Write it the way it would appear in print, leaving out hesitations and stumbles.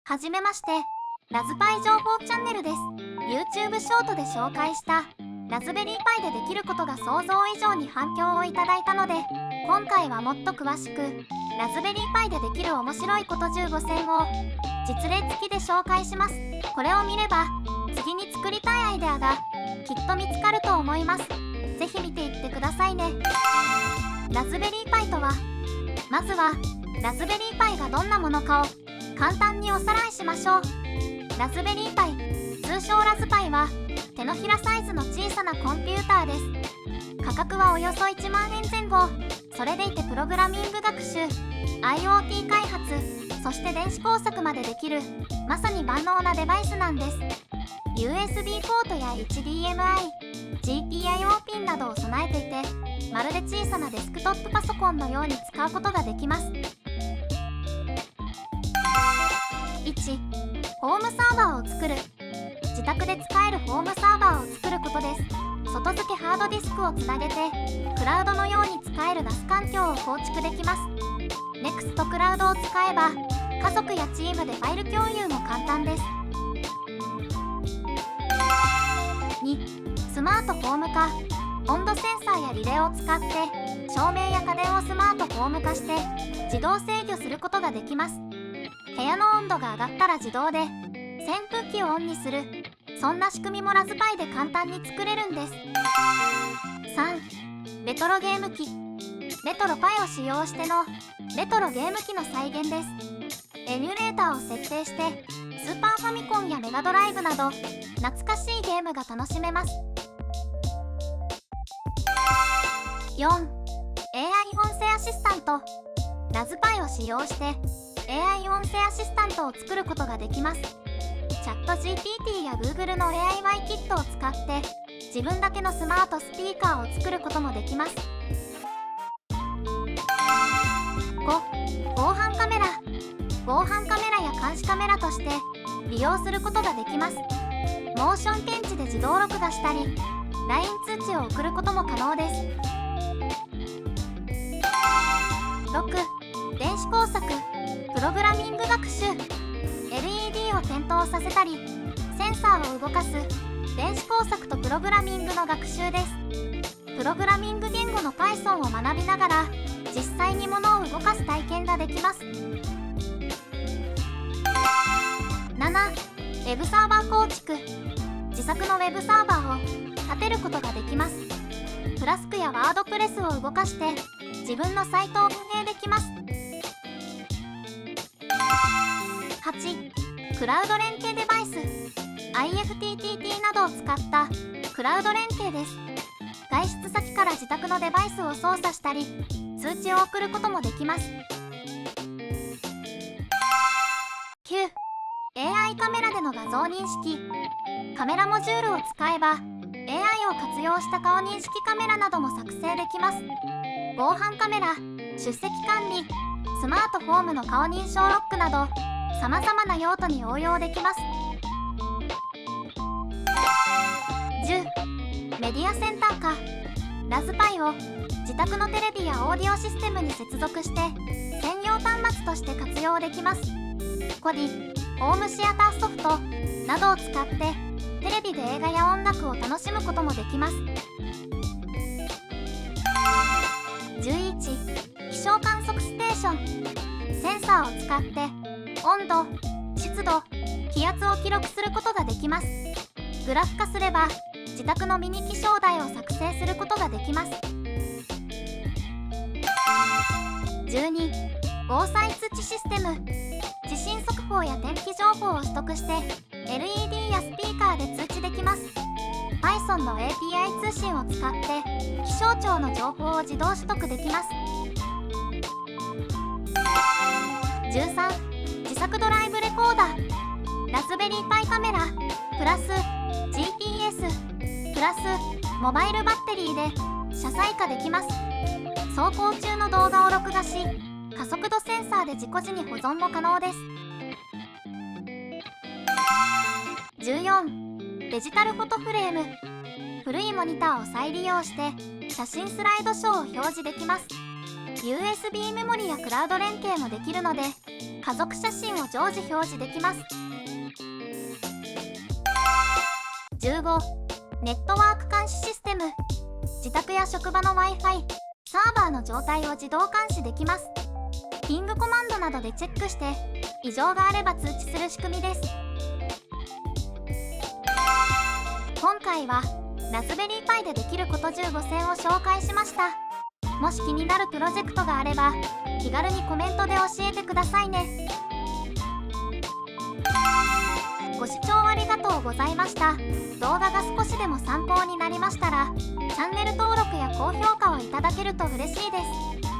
はじめまして、ラズパイ情報チャンネルです。YouTube ショートで紹介したラズベリーパイでできることが想像以上に反響をいただいたので、今回はもっと詳しくラズベリーパイでできる面白いこと15選を実例付きで紹介します。これを見れば次に作りたいアイデアがきっと見つかると思います。ぜひ見ていってくださいね。ラズベリーパイとは、まずはラズベリーパイがどんなものかを簡単におさらいしましょう。ラズベリーパイ、通称ラズパイは手のひらサイズの小さなコンピューターです。価格はおよそ1万円前後。それでいてプログラミング学習、IoT 開発、そして電子工作までできるまさに万能なデバイスなんです。 USB ポートや HDMI、GPIO ピンなどを備えていて、まるで小さなデスクトップパソコンのように使うことができます。1. ホームサーバーを作る。自宅で使えるホームサーバーを作ることです。外付けハードディスクをつなげてクラウドのように使える NAS 環境を構築できます。 NEXT クラウドを使えば家族やチームでファイル共有も簡単です。2. スマートホーム化。温度センサーやリレーを使って照明や家電をスマートホーム化して自動制御することができます。部屋の温度が上がったら自動で扇風機をオンにする、そんな仕組みもラズパイで簡単に作れるんです。3. レトロゲーム機。レトロパイを使用してのレトロゲーム機の再現です。エミュレーターを設定してスーパーファミコンやメガドライブなど懐かしいゲームが楽しめます。4. AI 音声アシスタント。ラズパイを使用して AI 音声アシスタントを作ることができます。チャット GPT や Google の AI キットを使って自分だけのスマートスピーカーを作ることもできます。5. 防犯カメラ。防犯カメラや監視カメラとして利用することができます。モーション検知で自動録画したり LINE 通知を送ることも可能です。6. 電子工作、プログラミング学習。 LED を点灯させたりセンサーを動かす電子工作とプログラミングの学習です。プログラミング言語の Python を学びながら実際に物を動かす体験ができます。7. ウェブサーバー構築。自作のウェブサーバーを立てることができます。フラスクやワードプレスを動かして自分のサイトを運営できます。8. クラウド連携デバイス。 IFTTT などを使ったクラウド連携です。外出先から自宅のデバイスを操作したり通知を送ることもできます。9. AI カメラでの画像認識。カメラモジュールを使えば AI を活用した顔認識カメラなども作成できます。防犯カメラ、出席管理、スマートフォームの顔認証ロックなどさまざまな用途に応用できます。10. メディアセンター化。ラズパイを自宅のテレビやオーディオシステムに接続して専用端末として活用できます。コディ、ホームシアターソフトなどを使ってテレビで映画や音楽を楽しむこともできます。11. 気象観測ステーション。センサーを使って温度、湿度、気圧を記録することができます。グラフ化すれば自宅のミニ気象台を作成することができます。12. 防災通知システム。地震速報や天気情報を取得して LED やスピーカーで通知できます。 Python の API 通信を使って気象庁の情報を自動取得できます。13. 自作ドライブレコーダー。ラズベリーパイカメラプラス GPS プラスモバイルバッテリーで車載化できます。走行中の動画を録画し加速度センサーで自己時に保存も可能です。14. デジタルフォトフレーム。古いモニターを再利用して写真スライドショーを表示できます。USB メモリやクラウド連携もできるので家族写真を常時表示できます。15、ネットワーク監視システム。自宅や職場の Wi-Fi、サーバーの状態を自動監視できます。ピングコマンドなどでチェックして異常があれば通知する仕組みです。今回はラズベリーパイでできること15選を紹介しました。もし気になるプロジェクトがあれば気軽にコメントで教えてくださいね。ご視聴ありがとうございました。動画が少しでも参考になりましたらチャンネル登録や高評価をいただけると嬉しいです。